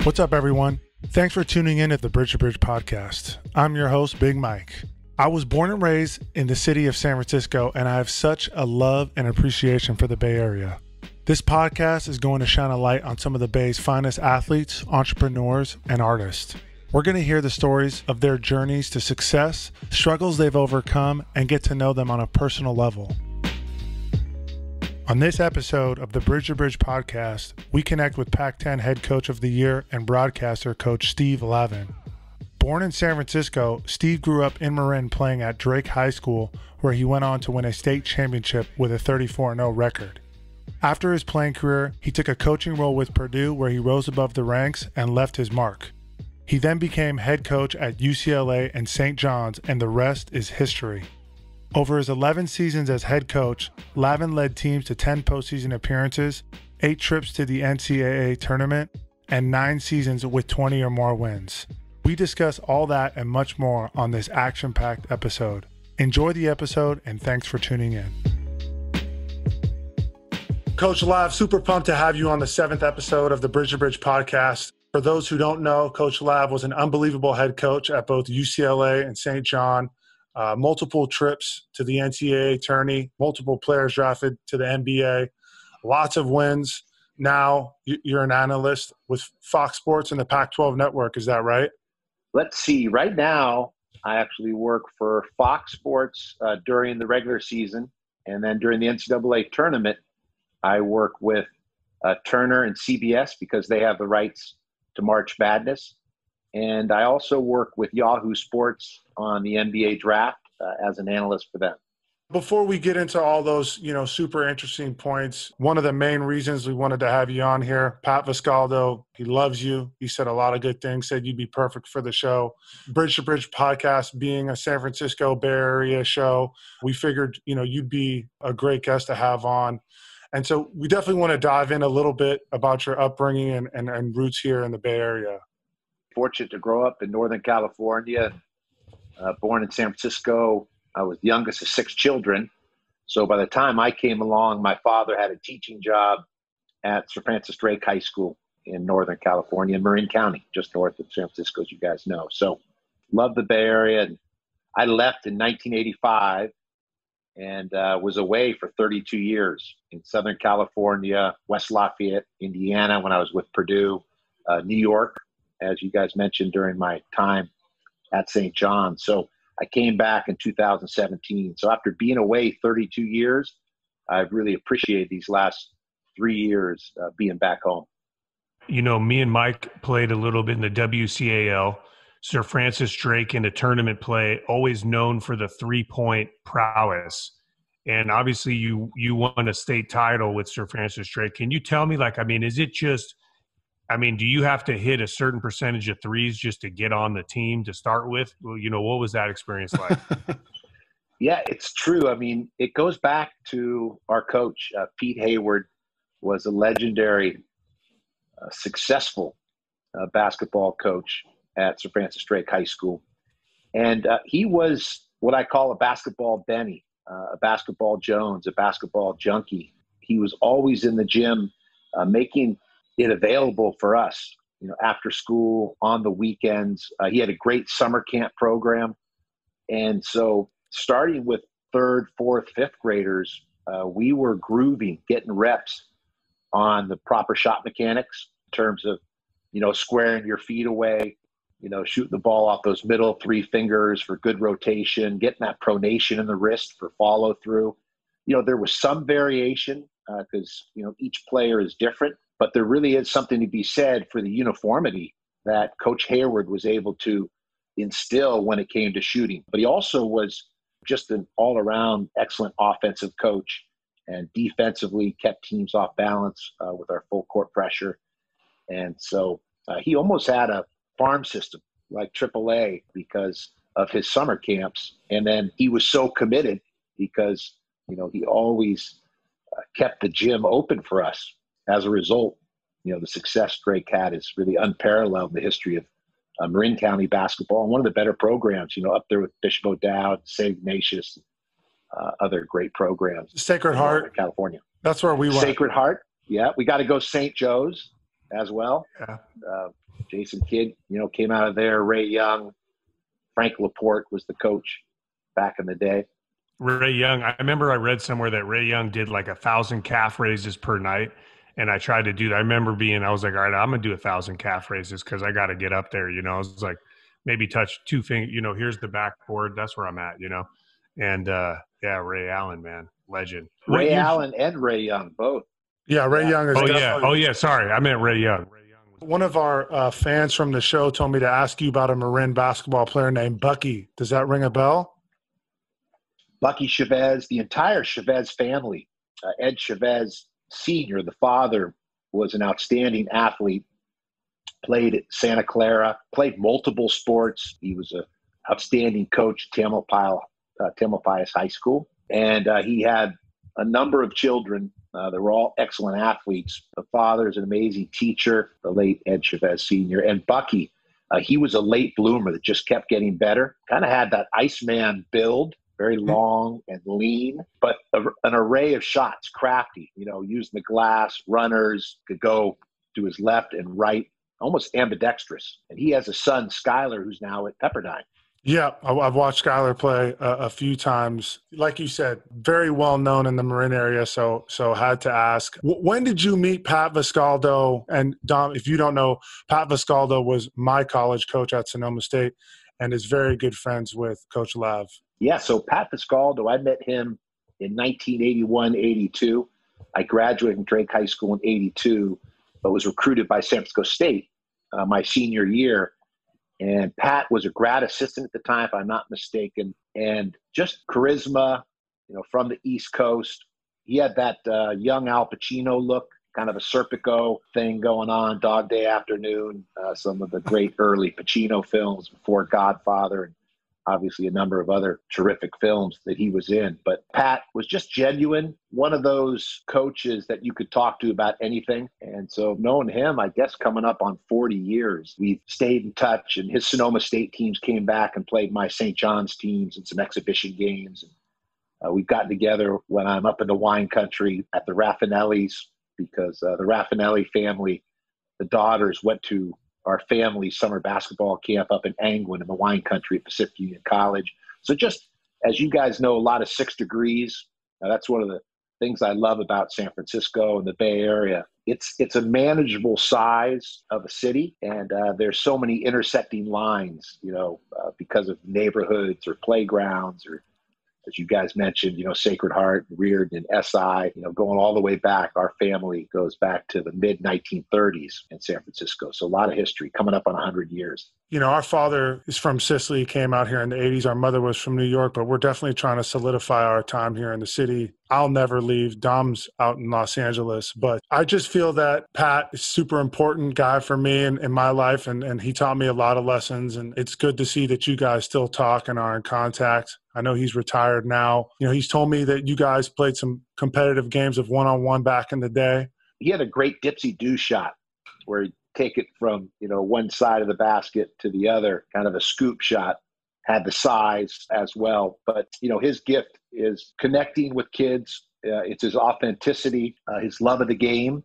What's up, everyone? Thanks for tuning in at the Bridge to Bridge podcast. I'm your host, Big Mike. I was born and raised in the city of San Francisco, and I have such a love and appreciation for the Bay Area. This podcast is going to shine a light on some of the Bay's finest athletes, entrepreneurs, and artists. We're going to hear the stories of their journeys to success, struggles they've overcome, and get to know them on a personal level. On this episode of the Bridge to Bridge podcast, we connect with Pac-10 Head Coach of the Year and broadcaster coach Steve Lavin. Born in San Francisco, Steve grew up in Marin playing at Drake High School, where he went on to win a state championship with a 34-0 record. After his playing career, he took a coaching role with Purdue, where he rose above the ranks and left his mark. He then became head coach at UCLA and St. John's, and the rest is history. Over his 11 seasons as head coach, Lavin led teams to 10 postseason appearances, 8 trips to the NCAA tournament, and 9 seasons with 20 or more wins. We discuss all that and much more on this action-packed episode. Enjoy the episode, and thanks for tuning in. Coach Lav, super pumped to have you on the 7th episode of the Bridge to Bridge podcast. For those who don't know, Coach Lav was an unbelievable head coach at both UCLA and St. John. Multiple trips to the NCAA tourney, multiple players drafted to the NBA, lots of wins. Now you're an analyst with Fox Sports and the Pac-12 network. Is that right? Let's see. Right now, I actually work for Fox Sports during the regular season. And then during the NCAA tournament, I work with Turner and CBS because they have the rights to March Madness. And I also work with Yahoo Sports on the NBA draft as an analyst for them. Before we get into all those, super interesting points, one of the main reasons we wanted to have you on here, Pat Viscaldo, he loves you. He said a lot of good things, said you'd be perfect for the show. Bridge to Bridge podcast being a San Francisco Bay Area show, we figured, you'd be a great guest to have on. And so we definitely want to dive in a little bit about your upbringing and roots here in the Bay Area. Fortunate to grow up in Northern California, born in San Francisco. I was the youngest of 6 children. So by the time I came along, my father had a teaching job at Sir Francis Drake High School in Northern California, in Marin County, just north of San Francisco, as you guys know. So love the Bay Area. And I left in 1985 and was away for 32 years in Southern California, West Lafayette, Indiana, when I was with Purdue, New York, as you guys mentioned, during my time at St. John's. So I came back in 2017. So after being away 32 years, I've really appreciated these last 3 years being back home. Me and Mike played a little bit in the WCAL, Sir Francis Drake in a tournament play, always known for the three-point prowess. And obviously you won a state title with Sir Francis Drake. Can you tell me, is it just – do you have to hit a certain percentage of threes just to get on the team to start with? Well, what was that experience like? Yeah, it's true. It goes back to our coach, Pete Hayward, was a legendary, successful basketball coach at Sir Francis Drake High School. And he was what I call a basketball Benny, a basketball Jones, a basketball junkie. He was always in the gym making it available for us, after school, on the weekends. He had a great summer camp program. And so starting with 3rd, 4th, 5th graders, we were grooving, getting reps on the proper shot mechanics in terms of, squaring your feet away, shooting the ball off those middle 3 fingers for good rotation, getting that pronation in the wrist for follow through. There was some variation because, each player is different. But there really is something to be said for the uniformity that Coach Hayward was able to instill when it came to shooting. But he also was just an all-around excellent offensive coach, and defensively kept teams off balance with our full court pressure. And so he almost had a farm system like AAA because of his summer camps. And then he was so committed because, he always kept the gym open for us. As a result, the success Drake had is really unparalleled in the history of Marin County basketball, and one of the better programs, up there with Bishop O'Dowd, St. Ignatius, other great programs. Sacred Heart, California. That's where we went. Sacred Heart. Yeah. We got to go St. Joe's as well. Yeah. Jason Kidd, came out of there. Ray Young, Frank Laporte was the coach back in the day. Ray Young, I remember I read somewhere that Ray Young did like 1,000 calf raises per night. And I tried to do that. I remember I was like, all right, I'm going to do 1,000 calf raises because I got to get up there. I was like, maybe touch 2 fingers, here's the backboard. That's where I'm at, And Ray Allen, man, legend. Ray Allen and Ray Young, both. Yeah, Ray Young is definitely. Oh, yeah. Sorry. I meant Ray Young. One of our fans from the show told me to ask you about a Marin basketball player named Bucky. Does that ring a bell? Bucky Chavez, the entire Chavez family. Ed Chavez Sr., the father, was an outstanding athlete, played at Santa Clara, played multiple sports. He was an outstanding coach at Tamalpais High School. And he had a number of children. They were all excellent athletes. The father is an amazing teacher, the late Ed Chavez Sr. And Bucky, he was a late bloomer that just kept getting better. Kind of had that Iceman build, very long and lean, but an array of shots, crafty, using the glass, runners, could go to his left and right, almost ambidextrous. And he has a son, Skylar, who's now at Pepperdine. Yeah, I've watched Skylar play a few times. Like you said, very well known in the Marin area, so had to ask. When did you meet Pat Viscaldo? And Dom, if you don't know, Pat Viscaldo was my college coach at Sonoma State and is very good friends with Coach Lav. Yeah, so Pat Viscaldo, I met him in 1981-82. I graduated from Drake High School in 82, but was recruited by San Francisco State my senior year. And Pat was a grad assistant at the time, if I'm not mistaken, and just charisma, from the East Coast. He had that young Al Pacino look, kind of a Serpico thing going on, Dog Day Afternoon, some of the great early Pacino films before Godfather, and obviously a number of other terrific films that he was in. But Pat was just genuine, one of those coaches that you could talk to about anything. And so knowing him, I guess coming up on 40 years, we've stayed in touch, and his Sonoma State teams came back and played my St. John's teams and some exhibition games. And we've gotten together when I'm up in the wine country at the Raffinellis, because the Raffinelli family, the daughters went to our family's summer basketball camp up in Angwin in the wine country at Pacific Union College. So just, as you guys know, a lot of 6 degrees. That's one of the things I love about San Francisco and the Bay Area. It's a manageable size of a city, and there's so many intersecting lines, because of neighborhoods or playgrounds, or, as you guys mentioned, Sacred Heart, reared in SI, going all the way back. Our family goes back to the mid-1930s in San Francisco. So a lot of history, coming up on 100 years. Our father is from Sicily, came out here in the 80s. Our mother was from New York, but we're definitely trying to solidify our time here in the city. I'll never leave. Dom's out in Los Angeles, but I just feel that Pat is a super important guy for me in my life, and he taught me a lot of lessons, and it's good to see that you guys still talk and are in contact. I know he's retired now. He's told me that you guys played some competitive games of one-on-one back in the day. He had a great dipsy-do shot where he'd take it from, one side of the basket to the other, kind of a scoop shot, had the size as well. But, his gift is connecting with kids. It's his authenticity, his love of the game,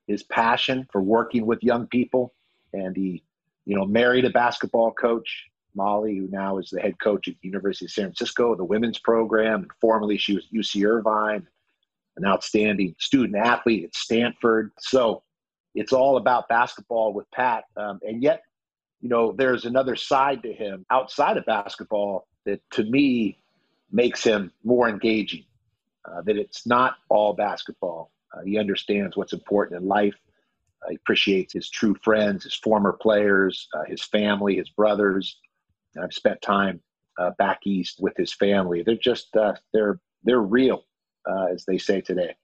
his passion for working with young people. And he, married a basketball coach, Molly, who now is the head coach at the University of San Francisco, the women's program. And formerly she was UC Irvine, an outstanding student athlete at Stanford. So it's all about basketball with Pat. And yet, there's another side to him outside of basketball that, to me, makes him more engaging, that it's not all basketball. He understands what's important in life. He appreciates his true friends, his former players, his family, his brothers. And I've spent time back east with his family. They're just, they're real, as they say today.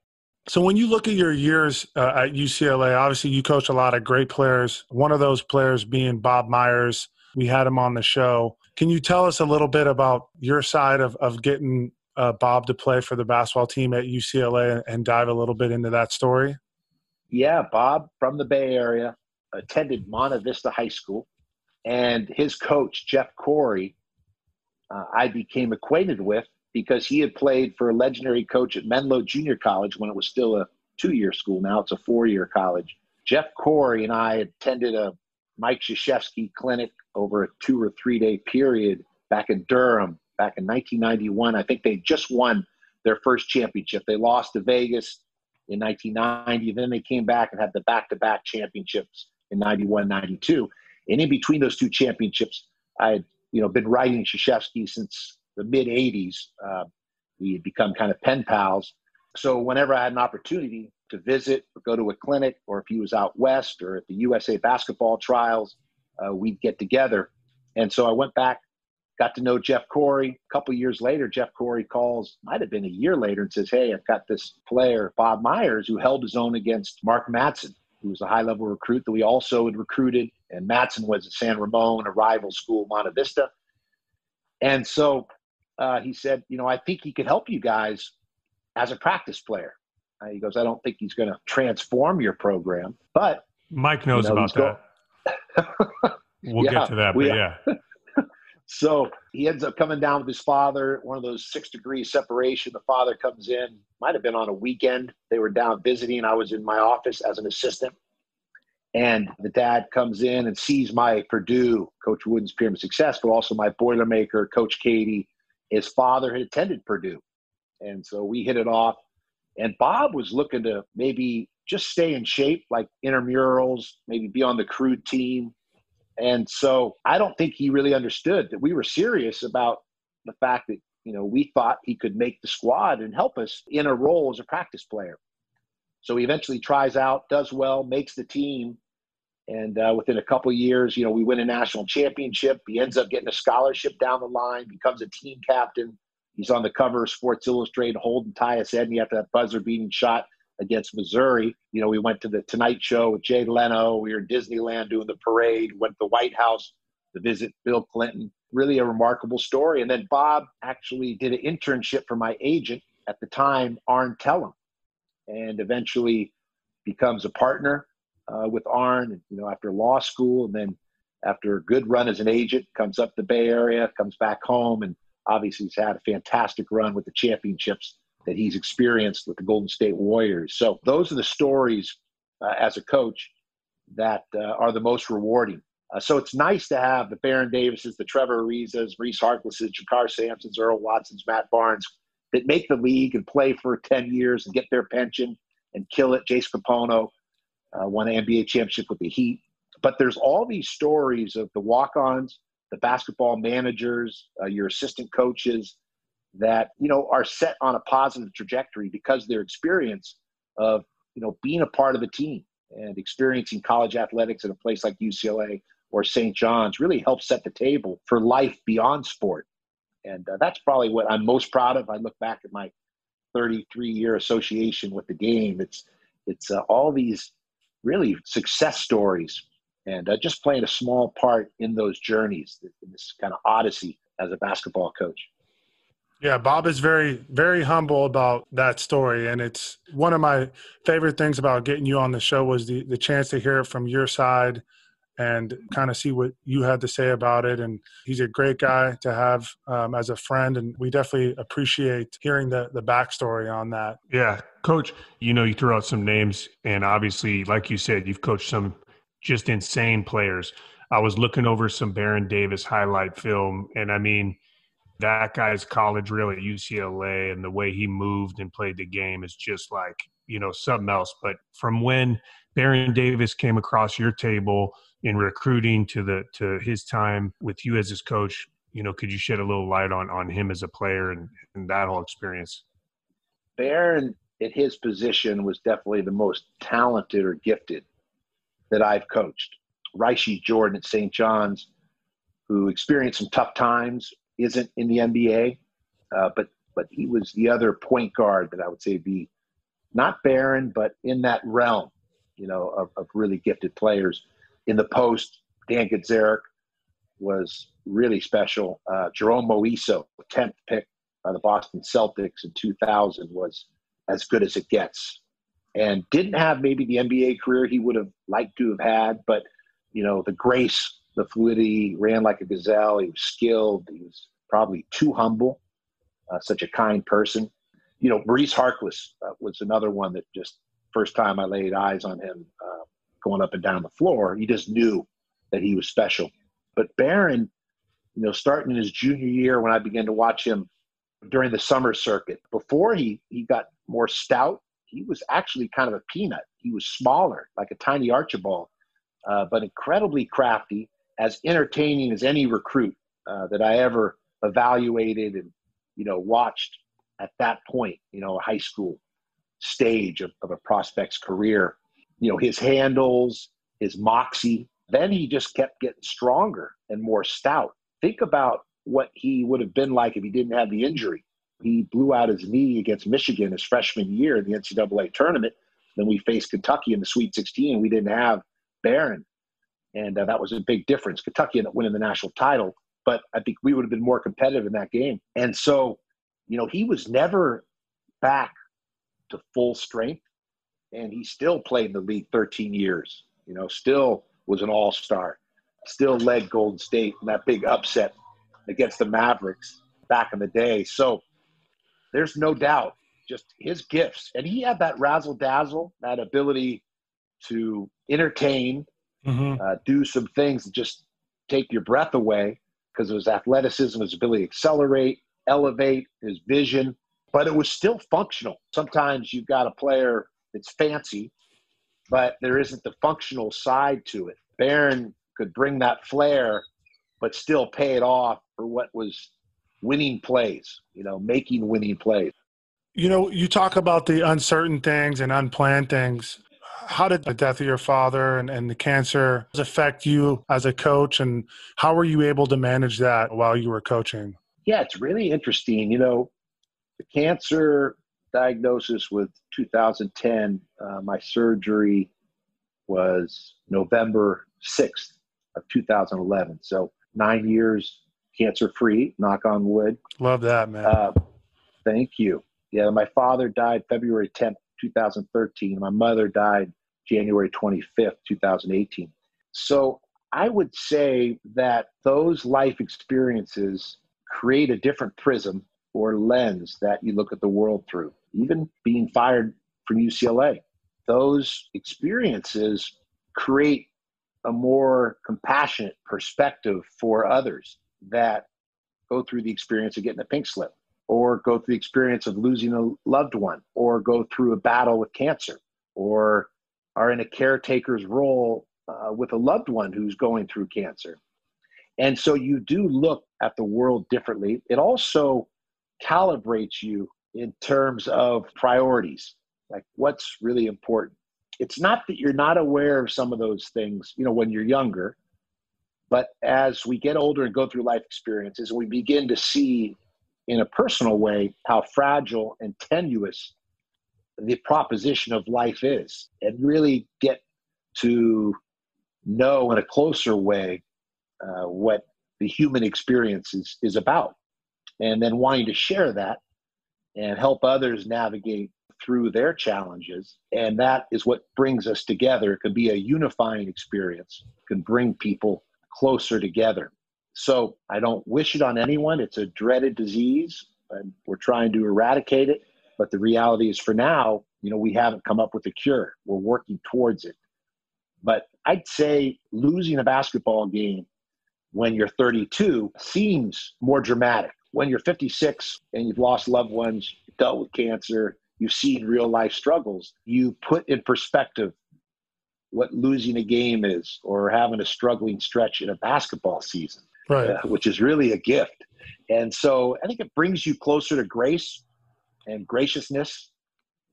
So when you look at your years at UCLA, obviously you coach a lot of great players, one of those players being Bob Myers. We had him on the show. Can you tell us a little bit about your side of getting Bob to play for the basketball team at UCLA and dive a little bit into that story? Yeah, Bob, from the Bay Area, attended Monte Vista High School. And his coach, Jeff Corey, I became acquainted with because he had played for a legendary coach at Menlo Junior College when it was still a 2-year school. Now it's a 4-year college. Jeff Corey and I attended a Mike Krzyzewski clinic over a 2 or 3 day period back in Durham back in 1991. I think they just won their first championship. They lost to Vegas in 1990. Then they came back and had the back-to-back championships in 91, 92. And in between those two championships, I had been writing Krzyzewski since the mid-'80s. We had become kind of pen pals. So whenever I had an opportunity to visit or go to a clinic, or if he was out west or at the USA basketball trials, we'd get together. And so I went back, got to know Jeff Corey. A couple of years later, Jeff Corey calls, might have been a year later, and says, hey, I've got this player, Bob Myers, who held his own against Mark Madsen, who was a high-level recruit that we also had recruited. And Madsen was at San Ramon, a rival school, Monte Vista. And so he said, I think he could help you guys as a practice player. He goes, I don't think he's going to transform your program, but Mike knows about that. We'll get to that, but yeah. So he ends up coming down with his father, one of those 6-degree separation. The father comes in, might have been on a weekend. They were down visiting. I was in my office as an assistant. And the dad comes in and sees my Purdue, Coach Wooden's Pyramid of Success, but also my Boilermaker, Coach Katie. His father had attended Purdue. And so we hit it off. And Bob was looking to maybe just stay in shape, like intramurals, maybe be on the crude team. And so I don't think he really understood that we were serious about the fact that, we thought he could make the squad and help us in a role as a practice player. So he eventually tries out, does well, makes the team. And within a couple of years, we win a national championship. He ends up getting a scholarship down the line, becomes a team captain. He's on the cover of Sports Illustrated holding Tyus Edney after that buzzer-beating shot against Missouri. We went to the Tonight Show with Jay Leno. We were in Disneyland doing the parade, went to the White House to visit Bill Clinton. Really a remarkable story. And then Bob actually did an internship for my agent at the time, Arn Tellem, and eventually becomes a partner with Arn, after law school. And then after a good run as an agent, comes up the Bay Area, comes back home, and obviously he's had a fantastic run with the championships that he's experienced with the Golden State Warriors. So those are the stories as a coach that are the most rewarding. So it's nice to have the Baron Davises, the Trevor Arizas, Maurice Harklesses, Jakar Sampsons, Earl Watsons, Matt Barnes, that make the league and play for 10 years and get their pension and kill it. Jace Capono won an NBA championship with the Heat. But there's all these stories of the walk-ons, the basketball managers, your assistant coaches that, are set on a positive trajectory because of their experience of, being a part of a team and experiencing college athletics at a place like UCLA or St. John's really helps set the table for life beyond sport. And that's probably what I'm most proud of. I look back at my 33-year association with the game. It's all these really success stories and just playing a small part in those journeys, in this kind of odyssey as a basketball coach. Yeah, Bob is very, very humble about that story. And it's one of my favorite things about getting you on the show was the chance to hear it from your side and kind of see what you had to say about it. And he's a great guy to have as a friend. And we definitely appreciate hearing the backstory on that. Yeah. Coach, you threw out some names, and obviously, like you said, you've coached some just insane players. I was looking over some Baron Davis highlight film, and I mean, that guy's college reel at UCLA and the way he moved and played the game is just like, something else. But from when Baron Davis came across your table in recruiting to his time with you as his coach, could you shed a little light on him as a player and that whole experience? Baron at his position was definitely the most talented or gifted that I've coached. Rishi Jordan at St. John's, who experienced some tough times, isn't in the NBA, but he was the other point guard that I would say be not Baron, but in that realm, of really gifted players. In the post, Dan Gadzarek was really special. Jerome Moiso, 10th pick by the Boston Celtics in 2000, was as good as it gets. And didn't have maybe the NBA career he would have liked to have had, but, the grace, the fluidity, ran like a gazelle. He was skilled. He was probably too humble, such a kind person. Maurice Harkless was another one that just first time I laid eyes on him going up and down the floor, he just knew that he was special. But Marin, starting in his junior year when I began to watch him during the summer circuit, before he got more stout, he was actually kind of a peanut. He was smaller, like a tiny Archibald, but incredibly crafty, as entertaining as any recruit that I ever evaluated and, watched at that point, a high school stage of a prospect's career. His handles, his moxie. Then he just kept getting stronger and more stout. Think about what he would have been like if he didn't have the injury. He blew out his knee against Michigan his freshman year in the NCAA tournament. Then we faced Kentucky in the Sweet 16. We didn't have Marin. And that was a big difference. Kentucky ended up winning the national title, but I think we would have been more competitive in that game. And so, he was never back to full strength. And he still played in the league 13 years, still was an all-star, still led Golden State in that big upset against the Mavericks back in the day. So there's no doubt just his gifts. And he had that razzle-dazzle, that ability to entertain, do some things that just take your breath away because of his athleticism, his ability to accelerate, elevate, his vision. But it was still functional. Sometimes you've got a player that's fancy, but there isn't the functional side to it. Marin could bring that flair, but still pay it off for what was winning plays, making winning plays. You talk about the uncertain things and unplanned things. How did the death of your father and the cancer affect you as a coach, and how were you able to manage that while you were coaching? Yeah, it's really interesting. The cancer diagnosis was 2010. My surgery was November 6th of 2011. So 9 years cancer-free, knock on wood. Love that, man. Thank you. Yeah, my father died February 10th, 2013. My mother died January 25th, 2018. So I would say that those life experiences create a different prism or lens that you look at the world through. Even being fired from UCLA, those experiences create a more compassionate perspective for others that go through the experience of getting a pink slip, or go through the experience of losing a loved one, or go through a battle with cancer, or are in a caretaker's role with a loved one who's going through cancer. And so you do look at the world differently. It also calibrates you in terms of priorities, like what's really important. It's not that you're not aware of some of those things, when you're younger, but as we get older and go through life experiences, we begin to see in a personal way how fragile and tenuous the proposition of life is, and really get to know in a closer way what the human experience is about, and then wanting to share that and help others navigate through their challenges. And that is what brings us together. It can be a unifying experience, it can bring people closer together. So I don't wish it on anyone. It's a dreaded disease, and we're trying to eradicate it. But the reality is, for now, we haven't come up with a cure. We're working towards it. But I'd say losing a basketball game when you're 32 seems more dramatic. When you're 56 and you've lost loved ones, you've dealt with cancer, you've seen real life struggles, you put in perspective what losing a game is, or having a struggling stretch in a basketball season, right? Which is really a gift. And so I think it brings you closer to grace and graciousness.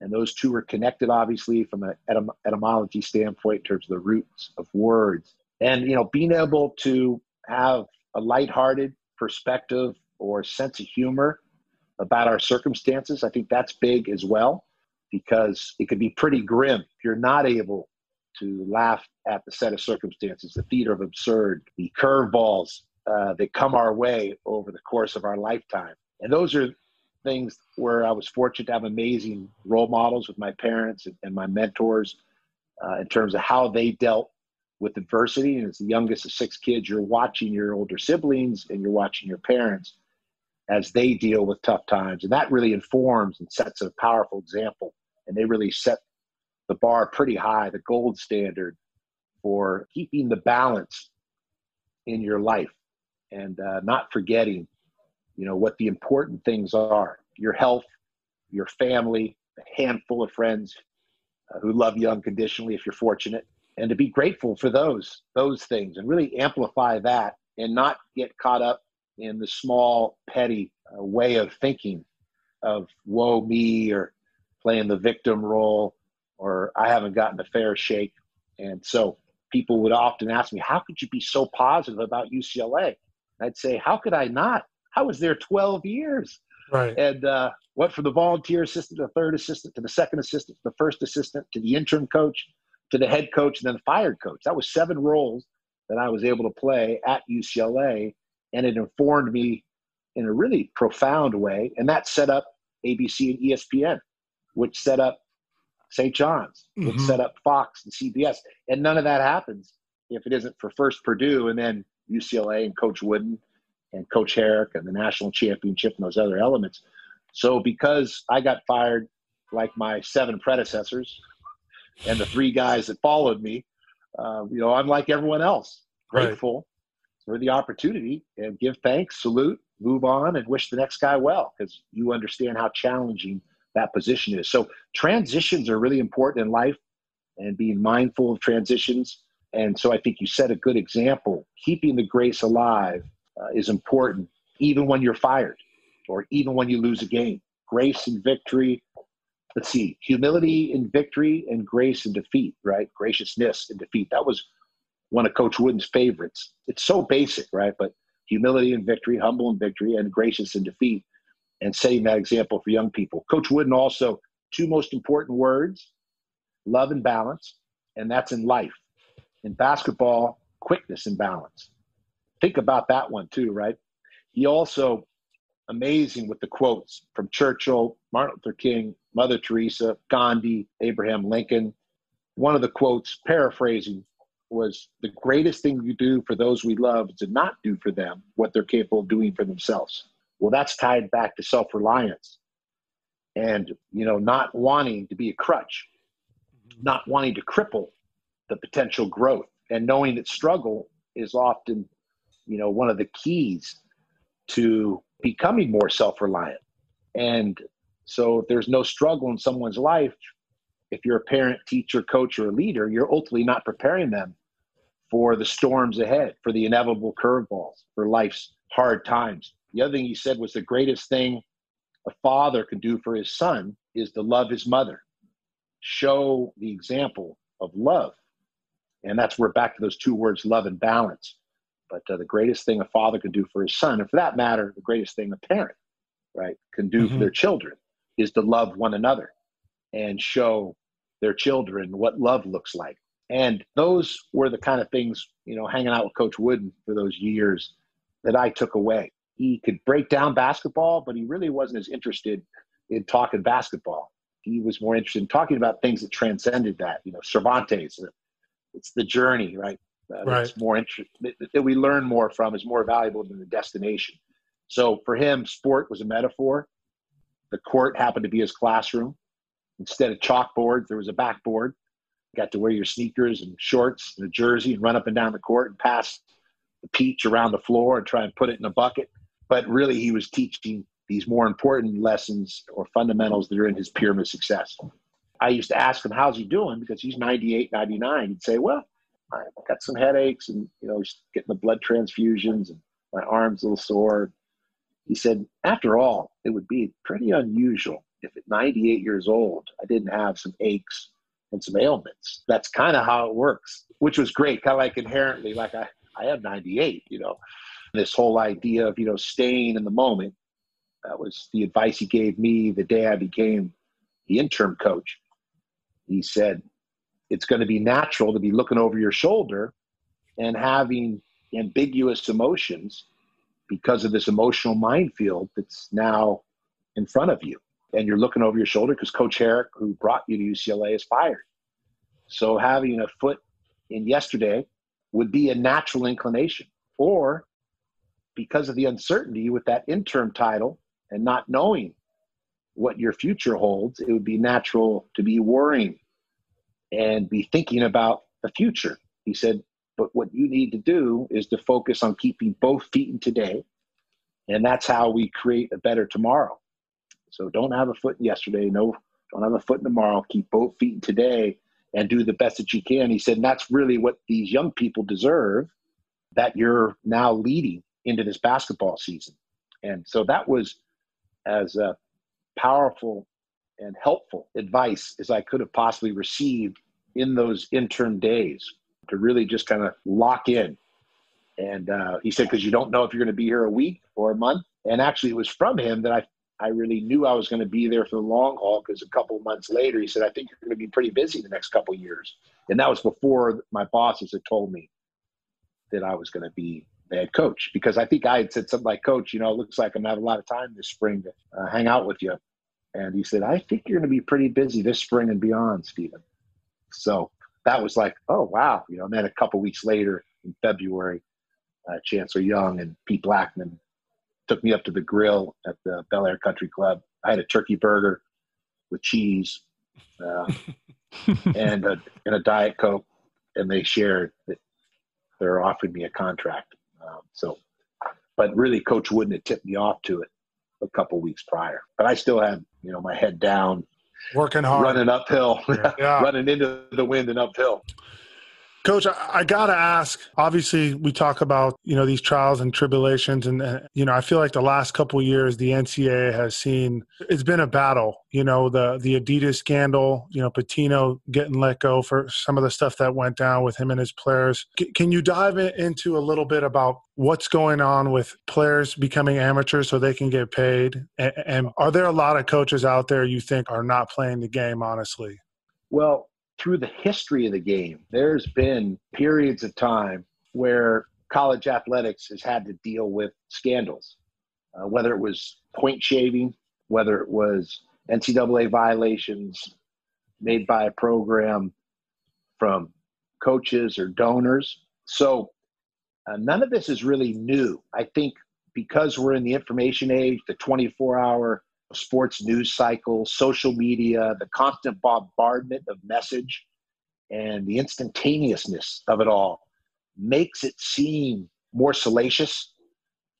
And those two are connected, obviously, from an etymology standpoint in terms of the roots of words. And, being able to have a lighthearted perspective or sense of humor about our circumstances, I think that's big as well, because it could be pretty grim if you're not able to laugh at the set of circumstances, the theater of absurd, the curveballs that come our way over the course of our lifetime. And those are things where I was fortunate to have amazing role models with my parents and my mentors in terms of how they dealt with adversity. And as the youngest of 6 kids, you're watching your older siblings and you're watching your parents as they deal with tough times. And that really informs and sets a powerful example. And they really set the bar pretty high, the gold standard for keeping the balance in your life and not forgetting, what the important things are: your health, your family, a handful of friends who love you unconditionally if you're fortunate, and to be grateful for those things and really amplify that and not get caught up in the small, petty way of thinking of woe me, or playing the victim role, or I haven't gotten a fair shake. And so people would often ask me, how could you be so positive about UCLA? And I'd say, how could I not? I was there 12 years. Right. And went from the volunteer assistant to the third assistant to the second assistant to the first assistant to the interim coach to the head coach and then fired coach. That was 7 roles that I was able to play at UCLA, and it informed me in a really profound way. And that set up ABC and ESPN, which set up St. John's, which set up Fox and CBS. And none of that happens if it isn't for first Purdue and then UCLA and Coach Wooden and Coach Herrick and the national championship and those other elements. So because I got fired like my 7 predecessors and the 3 guys that followed me, I'm like everyone else, grateful for the opportunity and give thanks, salute, move on, and wish the next guy well, because you understand how challenging that position is. So transitions are really important in life, and being mindful of transitions. And so I think you set a good example. Keeping the grace alive is important, even when you're fired or even when you lose a game. Grace in victory. Let's see, humility in victory and grace in defeat, right? Graciousness in defeat. That was one of Coach Wooden's favorites. It's so basic, right? But humility in victory, humble in victory, and gracious in defeat, and setting that example for young people. Coach Wooden also, 2 most important words: love and balance, and that's in life. In basketball, quickness and balance. Think about that one too, right? He also, amazing with the quotes from Churchill, Martin Luther King, Mother Teresa, Gandhi, Abraham Lincoln. One of the quotes, paraphrasing, was, the greatest thing you do for those we love is to not do for them what they're capable of doing for themselves. Well, that's tied back to self-reliance and, not wanting to be a crutch, not wanting to cripple the potential growth, and knowing that struggle is often, one of the keys to becoming more self-reliant. And so if there's no struggle in someone's life, if you're a parent, teacher, coach, or a leader, you're ultimately not preparing them for the storms ahead, for the inevitable curveballs, for life's hard times. The other thing he said was, the greatest thing a father can do for his son is to love his mother, show the example of love. And that's where back to those 2 words, love and balance. But the greatest thing a father can do for his son, and for that matter, the greatest thing a parent, right, can do for their children, is to love one another and show their children what love looks like. And those were the kind of things, hanging out with Coach Wooden for those years, that I took away. He could break down basketball, but he really wasn't as interested in talking basketball. He was more interested in talking about things that transcended that. Cervantes, it's the journey, right? It's more that we learn more from, is more valuable than the destination. So for him, sport was a metaphor. The court happened to be his classroom. Instead of chalkboards, there was a backboard. You got to wear your sneakers and shorts and a jersey and run up and down the court and pass the peach around the floor and try and put it in a bucket. But really, he was teaching these more important lessons or fundamentals that are in his pyramid of success. I used to ask him, how's he doing? Because he's 98, 99. He'd say, well, I got some headaches and, he's getting the blood transfusions and my arm's a little sore. He said, after all, it would be pretty unusual if at 98 years old, I didn't have some aches and some ailments. That's kind of how it works, which was great. Kind of like inherently, like I have 98, this whole idea of, staying in the moment. That was the advice he gave me the day I became the interim coach. He said, it's going to be natural to be looking over your shoulder and having ambiguous emotions because of this emotional minefield that's now in front of you. And you're looking over your shoulder because Coach Herrick, who brought you to UCLA, is fired. So having a foot in yesterday would be a natural inclination. Or because of the uncertainty with that interim title and not knowing what your future holds, it would be natural to be worrying and be thinking about the future. He said, But what you need to do is to focus on keeping both feet in today. And that's how we create a better tomorrow. So don't have a foot in yesterday. No, don't have a foot in tomorrow. Keep both feet in today and do the best that you can. He said, and that's really what these young people deserve, that you're now leading into this basketball season. And so that was as powerful and helpful advice as I could have possibly received in those intern days, to really just kind of lock in. And he said, because you don't know if you're going to be here a week or a month. And actually, it was from him that I really knew I was going to be there for the long haul, because a couple of months later, he said, I think you're going to be pretty busy the next couple of years. And that was before my bosses had told me that I was going to be the head coach, because I think I had said something like, Coach, it looks like I'm going to have a lot of time this spring to hang out with you. And he said, I think you're going to be pretty busy this spring and beyond, Stephen. So that was like, oh, wow. And then a couple of weeks later in February, Chancellor Young and Pete Blackman took me up to the grill at the Bel Air Country Club. I had a turkey burger with cheese and a Diet Coke, and they shared that they're offering me a contract. But really, Coach Wooden had tipped me off to it a couple weeks prior. But I still had, my head down, working hard, running uphill, yeah. running into the wind and uphill. Coach, I got to ask, obviously we talk about, these trials and tribulations, and, I feel like the last couple of years, the NCAA has seen, it's been a battle, the Adidas scandal, Pitino getting let go for some of the stuff that went down with him and his players. Can you dive into a little bit about what's going on with players becoming amateurs so they can get paid? And are there a lot of coaches out there you think are not playing the game, honestly? Well, through the history of the game, there's been periods of time where college athletics has had to deal with scandals, whether it was point shaving, whether it was NCAA violations made by a program from coaches or donors. So none of this is really new. I think because we're in the information age, the 24-hour sports news cycle, social media, the constant bombardment of message, and the instantaneousness of it all makes it seem more salacious.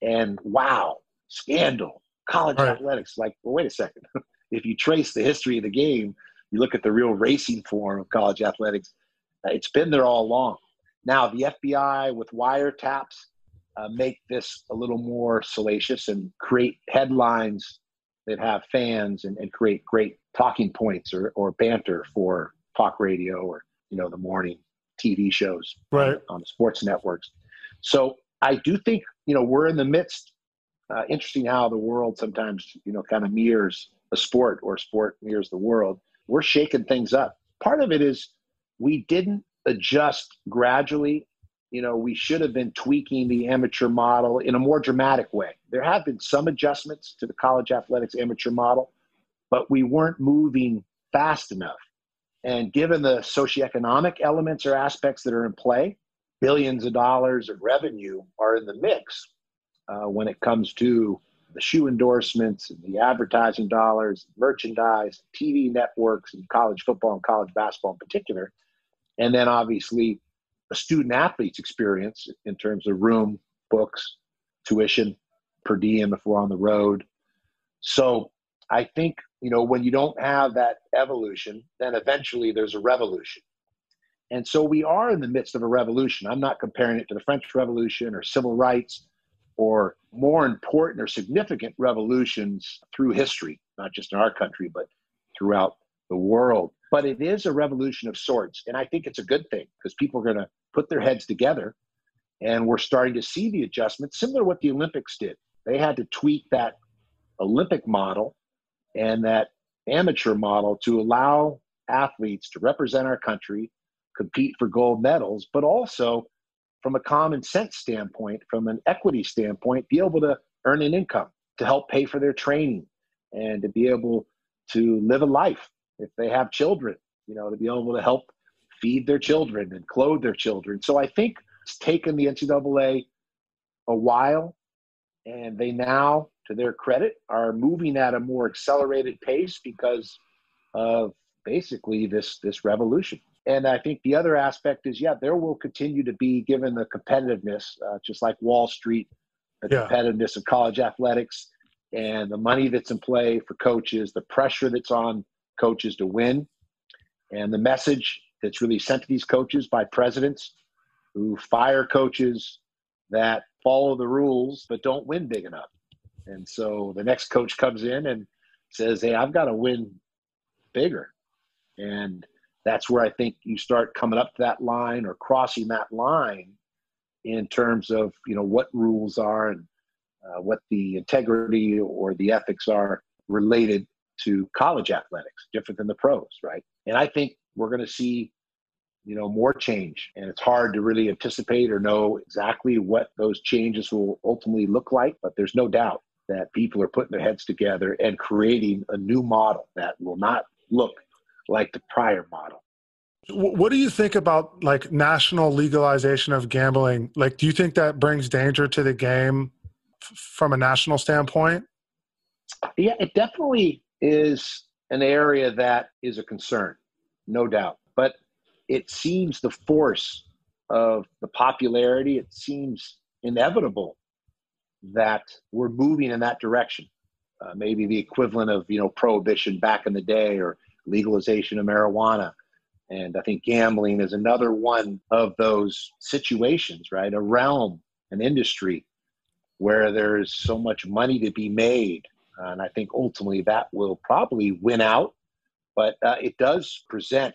And wow, scandal, college athletics. Like, well, wait a second. If you trace the history of the game, you look at the real racing form of college athletics, it's been there all along. Now, the FBI with wiretaps make this a little more salacious and create headlines that have fans and create great talking points or banter for talk radio or, the morning TV shows on the sports networks. So I do think, we're in the midst, interesting how the world sometimes, kind of mirrors a sport or sport mirrors the world. We're shaking things up. Part of it is we didn't adjust gradually. We should have been tweaking the amateur model in a more dramatic way. There have been some adjustments to the college athletics amateur model, but we weren't moving fast enough. And given the socioeconomic elements or aspects that are in play, billions of dollars of revenue are in the mix when it comes to the shoe endorsements and the advertising dollars, merchandise, TV networks, and college football and college basketball in particular. And then obviously a student athlete's experience in terms of room, books, tuition, per diem if we're on the road. So I think, when you don't have that evolution, then eventually there's a revolution. And so we are in the midst of a revolution. I'm not comparing it to the French Revolution or civil rights or more important or significant revolutions through history, not just in our country, but throughout the world. But it is a revolution of sorts. And I think it's a good thing because people are going to put their heads together. And we're starting to see the adjustments, similar to what the Olympics did. They had to tweak that Olympic model and that amateur model to allow athletes to represent our country, compete for gold medals, but also from a common sense standpoint, from an equity standpoint, be able to earn an income to help pay for their training and to be able to live a life if they have children, to be able to help feed their children and clothe their children. So I think it's taken the NCAA a while, and they now, to their credit, are moving at a more accelerated pace because of basically this revolution. And I think the other aspect is, there will continue to be, given the competitiveness, just like Wall Street, the competitiveness of college athletics and the money that's in play for coaches, the pressure that's on coaches to win, and the message that's really sent to these coaches by presidents who fire coaches that follow the rules but don't win big enough. And so the next coach comes in and says, hey, I've got to win bigger. And that's where I think you start coming up to that line or crossing that line in terms of, what rules are and what the integrity or the ethics are related to college athletics, different than the pros, right? And I think we're going to see, more change. And it's hard to really anticipate or know exactly what those changes will ultimately look like. But there's no doubt that people are putting their heads together and creating a new model that will not look like the prior model. What do you think about like national legalization of gambling? Like, do you think that brings danger to the game from a national standpoint? Yeah, it definitely is an area that is a concern, no doubt. But it seems the force of the popularity, it seems inevitable that we're moving in that direction. Maybe the equivalent of, prohibition back in the day or legalization of marijuana. And I think gambling is another one of those situations, right? A realm, an industry where there's so much money to be made. And I think ultimately that will probably win out, but it does present,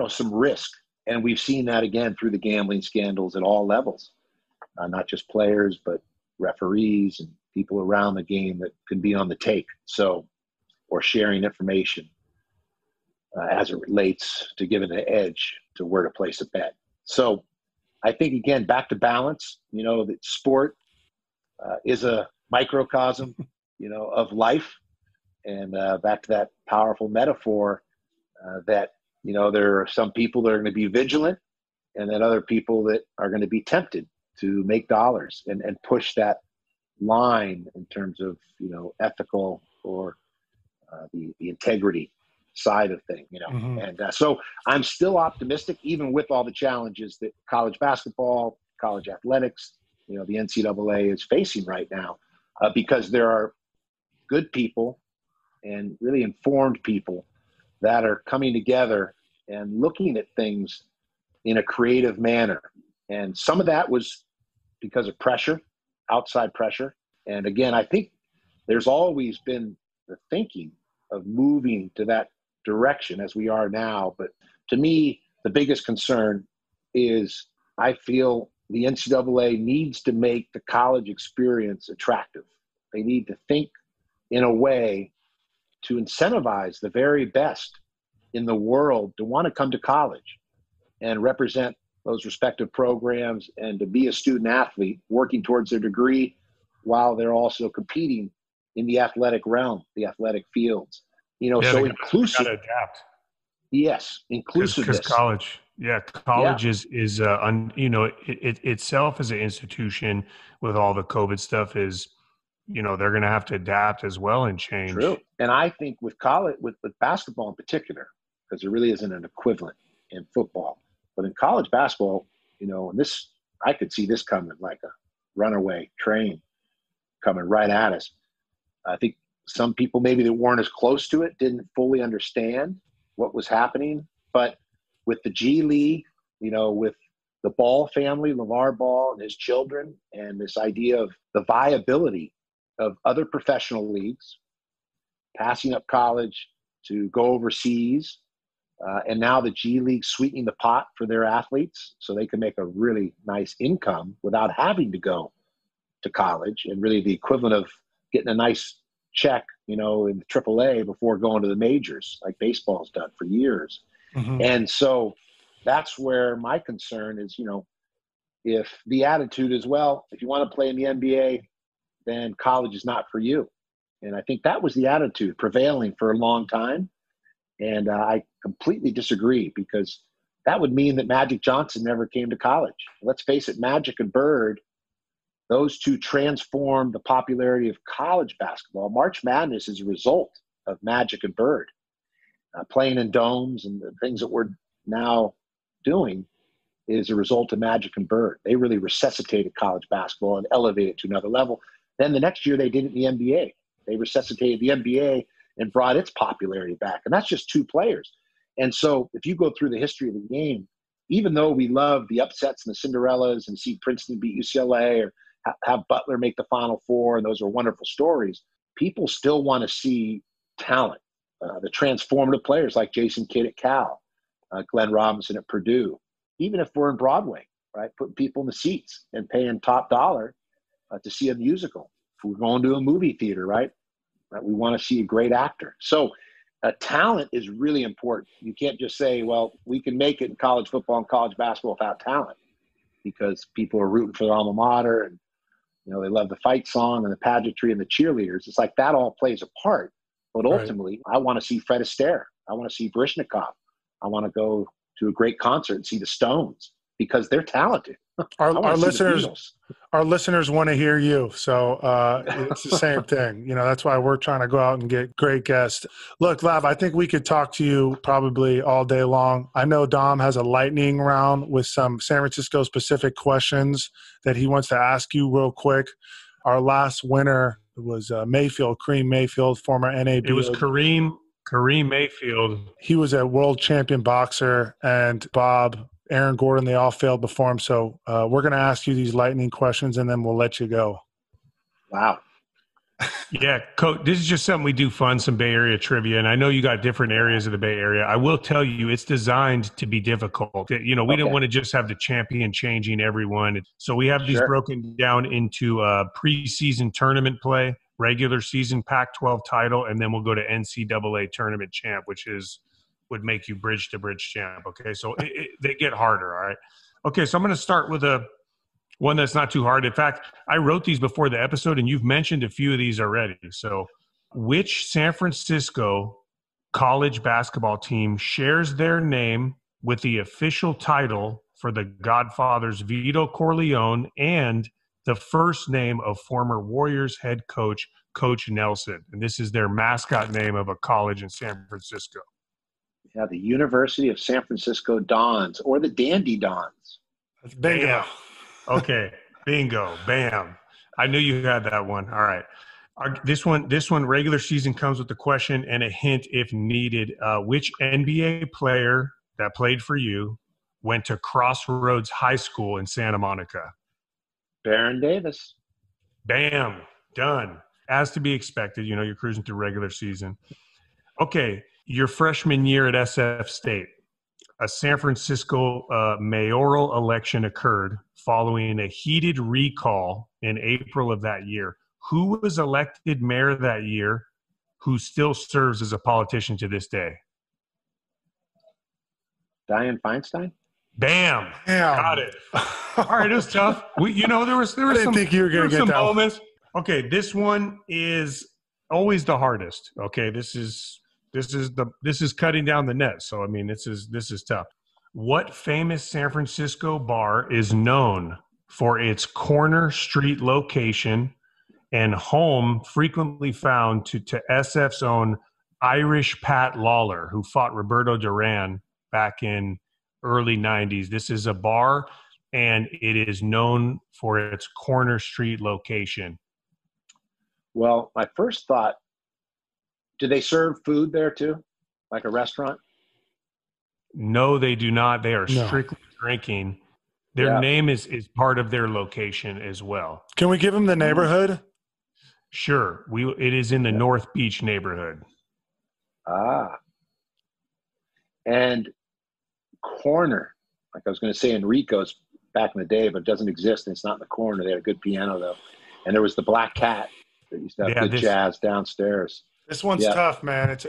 some risk. And we've seen that again through the gambling scandals at all levels, not just players, but referees and people around the game that could be on the take. So, or sharing information as it relates to giving an edge to where to place a bet. So I think, again, back to balance, that sport is a microcosm, of life. And back to that powerful metaphor that, there are some people that are going to be vigilant and then other people that are going to be tempted to make dollars and push that line in terms of, ethical or the integrity side of things, Mm-hmm. And so I'm still optimistic, even with all the challenges that college basketball, college athletics, the NCAA is facing right now, because there are good people and really informed people that are coming together and looking at things in a creative manner. And some of that was because of pressure, outside pressure. And again, I think there's always been the thinking of moving to that direction as we are now. But to me, the biggest concern is I feel the NCAA needs to make the college experience attractive. They need to think in a way to incentivize the very best in the world to want to come to college and represent those respective programs and to be a student athlete working towards their degree while they're also competing in the athletic realm, the athletic fields. So inclusive. Gotta adapt. Yes, inclusiveness. Because college is it itself as an institution with all the COVID stuff is, they're going to have to adapt as well and change. True. And I think with college, with basketball in particular, because there really isn't an equivalent in football, but in college basketball, and this, I could see this coming like a runaway train coming right at us. I think some people maybe that weren't as close to it didn't fully understand what was happening. But with the GLeague, with the Ball family, LeVar Ball and his children, and this idea of the viability of other professional leagues, passing up college to go overseas, and now the GLeague sweetening the pot for their athletes so they can make a really nice income without having to go to college, and really the equivalent of getting a nice check, in the AAA before going to the majors, like baseball's done for years. Mm-hmm. And so that's where my concern is, if the attitude is, well, if you want to play in the NBA, then college is not for you. And I think that was the attitude prevailing for a long time. And I completely disagree, because that would mean that Magic Johnson never came to college. Let's face it, Magic and Bird, those two transformed the popularity of college basketball. March Madness is a result of Magic and Bird playing in domes and the things that we're now doing is a result of Magic and Bird. They really resuscitated college basketball and elevated it to another level. Then the next year they did it in the NBA. They resuscitated the NBA and brought its popularity back. And that's just two players. And so if you go through the history of the game, even though we love the upsets and the Cinderellas and see Princeton beat UCLA or have Butler make the Final Four, and those are wonderful stories, people still want to see talent. The transformative players like Jason Kidd at Cal, Glenn Robinson at Purdue, even if we're in Broadway, right? Putting people in the seats and paying top dollar to see a musical. If we're going to a movie theater, right? We want to see a great actor. So talent is really important. You can't just say, well, we can make it in college football and college basketball without talent, because people are rooting for their alma mater and, you know, they love the fight song and the pageantry and the cheerleaders. It's like that all plays a part. But ultimately, I want to see Fred Astaire. I want to see Baryshnikov. I want to go to a great concert and see the Stones because they're talented. Our listeners want to hear you. So it's the same thing. You know, that's why we're trying to go out and get great guests. Look, Lav, I think we could talk to you probably all day long. I know Dom has a lightning round with some San Francisco specific questions that he wants to ask you real quick. Our last winner was Kareem Mayfield, former NAB. It was Kareem Mayfield. He was a world champion boxer, and Bob, Aaron Gordon, they all failed before him. So we're going to ask you these lightning questions, and then we'll let you go. Wow. Yeah, Coach, this is just something we do fun, some Bay Area trivia. And I know you got different areas of the Bay Area. I will tell you, it's designed to be difficult. You know, we didn't want to just have the champion changing everyone. So we have these broken down into preseason tournament play, regular season Pac-12 title, and then we'll go to NCAA tournament champ, which would make you bridge to bridge champ. Okay, so they get harder. All right. Okay, so I'm going to start with one that's not too hard. In fact, I wrote these before the episode, and you've mentioned a few of these already. So, which San Francisco college basketball team shares their name with the official title for the Godfathers Vito Corleone and the first name of former Warriors head coach, Coach Nelson? And this is their mascot name of a college in San Francisco. Yeah, the University of San Francisco Dons, or the Dandy Dons. That's bingo. Bam. Okay, bingo, bam. I knew you had that one. All right. This one, regular season comes with the question and a hint if needed. Which NBA player that played for you went to Crossroads High School in Santa Monica? Baron Davis. Bam, done. As to be expected, you know, you're cruising through regular season. Okay, your freshman year at SF State, a San Francisco mayoral election occurred following a heated recall in April of that year. Who was elected mayor that year who still serves as a politician to this day? Dianne Feinstein? Bam. Got it. All right, it was tough. There was I didn't some, think you were going to get that moments. Okay, this one is always the hardest. Okay, this is cutting down the net. So I mean, this is tough. What famous San Francisco bar is known for its corner street location and home frequently found to SF's own Irish Pat Lawler, who fought Roberto Duran back in early 90s? This is a bar, and it is known for its corner street location. Well, my first thought, do they serve food there too, like a restaurant? No, they do not. They are strictly drinking. Their name is part of their location as well. Can we give them the neighborhood? Sure. It is in the North Beach neighborhood. Ah. And corner, like I was going to say Enrico's back in the day, but it doesn't exist, and it's not in the corner. They had a good piano, though. And there was the Black Cat that used to have good jazz downstairs. This one's tough, man. It's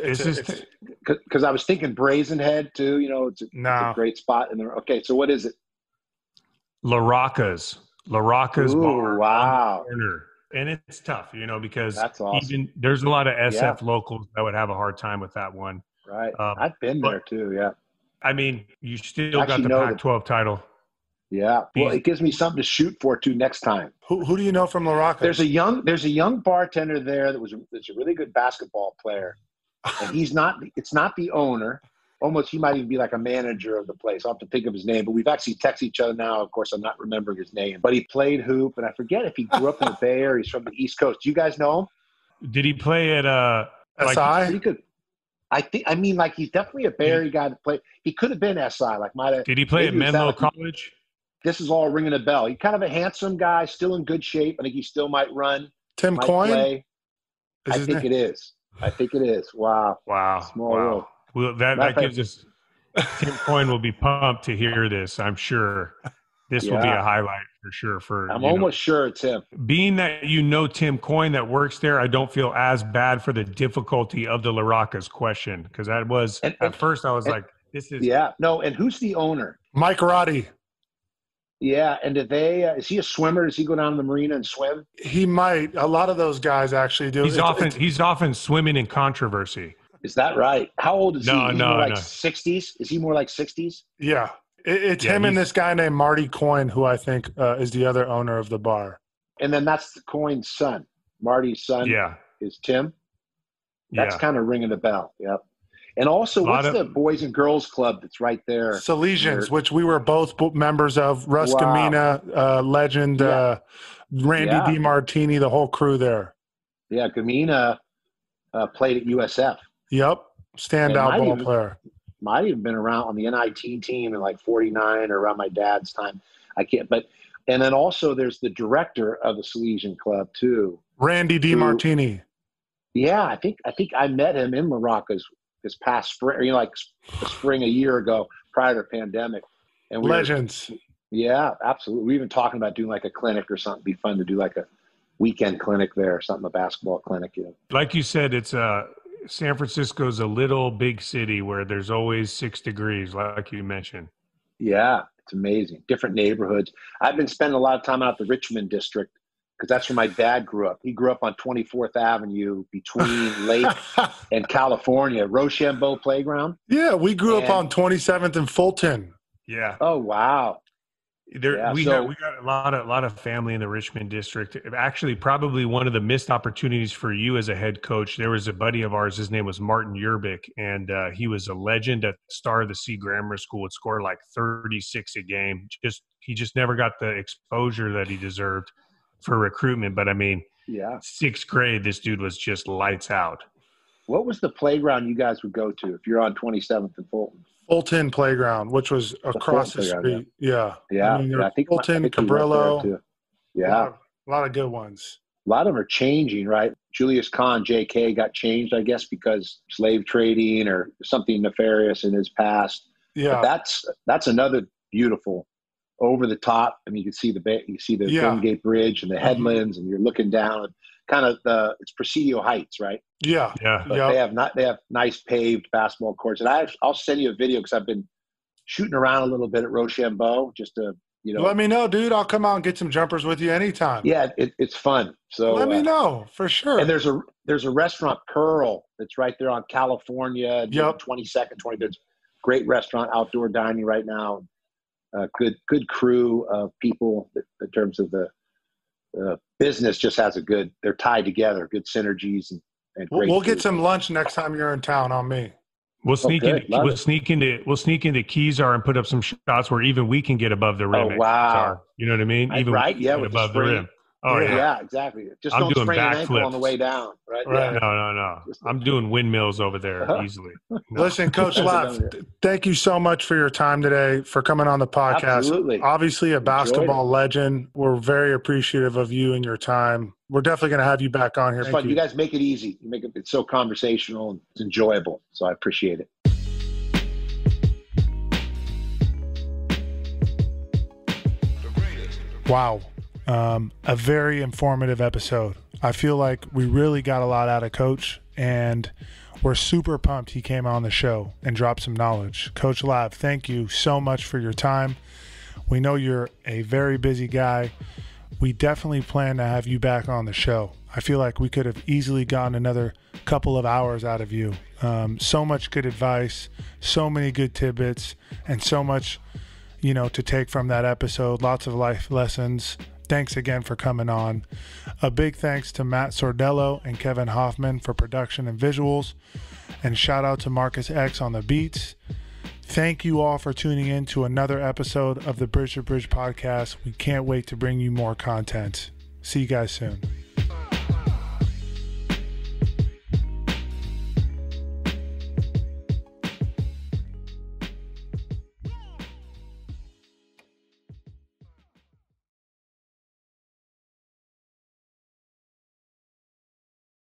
because I was thinking Brazen Head too. You know, it's a great spot in there. Okay, so what is it? La Rocca's bar. Wow. And it's tough, you know, because that's awesome. There's a lot of SF locals that would have a hard time with that one. Right. I've been there too. Yeah. I mean, you still got the Pac-12 title. Yeah. Well, it gives me something to shoot for too next time. Who do you know from La Rocca? There's a young bartender there that's a really good basketball player. And it's not the owner, almost, he might even be like a manager of the place. I'll have to think of his name, but we've actually texted each other now. Of course, I'm not remembering his name, but he played hoop, and I forget if he grew up in the Bay Area. He's from the East Coast. Do you guys know him? Did he play at SI? He could. I mean, like, he's definitely a Bay Area guy that played. He could have been SI. Like, might have. Did he play at Menlo College? This is all ringing a bell. He's kind of a handsome guy, still in good shape. I think he still might run. Tim Coyne? I think it is. Wow. Small world. Well, that gives us – Tim Coyne will be pumped to hear this, I'm sure. This will be a highlight for sure. I'm almost sure it's him. Being that you know Tim Coyne that works there, I don't feel as bad for the difficulty of the LaRocca's question, because that was – at first I was like, this is – Yeah. No, and who's the owner? Mike Roddy. Yeah, and did they? Is he a swimmer? Does he go down to the marina and swim? He might. A lot of those guys actually do. He's often swimming in controversy. Is that right? How old is he? No, 60s? Is he more like 60s? Yeah, it's him and this guy named Marty Coyne, who I think is the other owner of the bar. And then that's the Coyne's son. Marty's son. Yeah, is Tim. That's kind of ringing a bell. Yep. And also, what's the Boys and Girls Club that's right there? Salesians, which we were both members of. Russ Gamina, legend, Randy DiMartini, the whole crew there. Yeah, Gamina played at USF. Yep, standout ball player. Might even been around on the NIT team in like 49 or around my dad's time. I can't, but and then also there's the director of the Salesian Club too, Randy DiMartini. Yeah, I think I met him in LaRocca's this past spring, like the spring a year ago prior to the pandemic. And legends. Yeah, absolutely. We've been talking about doing like a clinic or something. It'd be fun to do like a weekend clinic there or something, a basketball clinic. Like you said, it's San Francisco's a little big city where there's always 6 degrees, like you mentioned. Yeah, it's amazing. Different neighborhoods. I've been spending a lot of time out the Richmond district, because that's where my dad grew up. He grew up on 24th Avenue between Lake and California, Rochambeau Playground. Yeah, we grew up on 27th and Fulton. Yeah. Oh, wow. We got a lot of family in the Richmond district. Actually, probably one of the missed opportunities for you as a head coach. There was a buddy of ours. His name was Martin Yerbick, and he was a legend at the Star of the Sea Grammar School. Would score like 36 a game. He just never got the exposure that he deserved for recruitment. But I mean, 6th grade, this dude was just lights out. What was the playground you guys would go to if you're on 27th and Fulton? Fulton Playground, which was across the street. Yeah. I think Fulton, Cabrillo. Yeah. A lot of good ones. A lot of them are changing, right? Julius Kahn, JK, got changed, I guess, because slave trading or something nefarious in his past. Yeah. But that's another beautiful over the top. I mean, you can see the Golden Gate Bridge and the headlands, and you're looking down. Kind of it's Presidio Heights, right? Yeah. But they have nice paved basketball courts, and I'll send you a video because I've been shooting around a little bit at Rochambeau just to Let me know, dude. I'll come out and get some jumpers with you anytime. Yeah, it's fun. So let me know for sure. And there's a restaurant, Pearl, that's right there on California, 22nd, 23rd. Great restaurant, outdoor dining right now. Good crew of people in terms of the business. Just has they're tied together, good synergies and great we'll get some lunch next time you're in town on me. We'll sneak into Kezar and put up some shots where even we can get above the rim. Oh, wow. You know what I mean? Even right? Yeah, with above the rim. Oh yeah, exactly. Just I'm don't doing sprain an ankle backflips on the way down, right? Yeah. No. I'm doing windmills over there easily. No. Listen, Coach Lav, thank you so much for your time today, for coming on the podcast. Absolutely. Obviously a basketball legend. We're very appreciative of you and your time. We're definitely going to have you back on here. You guys make it easy. You make it's so conversational and it's enjoyable. So I appreciate it. Wow. A very informative episode. I feel like we really got a lot out of Coach, and we're super pumped he came on the show and dropped some knowledge. Coach Lav, thank you so much for your time. We know you're a very busy guy. We definitely plan to have you back on the show. I feel like we could have easily gotten another couple of hours out of you. So much good advice, so many good tidbits, and so much, to take from that episode. Lots of life lessons. thanks again for coming on. A big thanks to Matt Sordello and Kevin Hoffman for production and visuals. And shout out to Marcus X on the beats. Thank you all for tuning in to another episode of the Bridge to Bridge podcast. We can't wait to bring you more content. See you guys soon.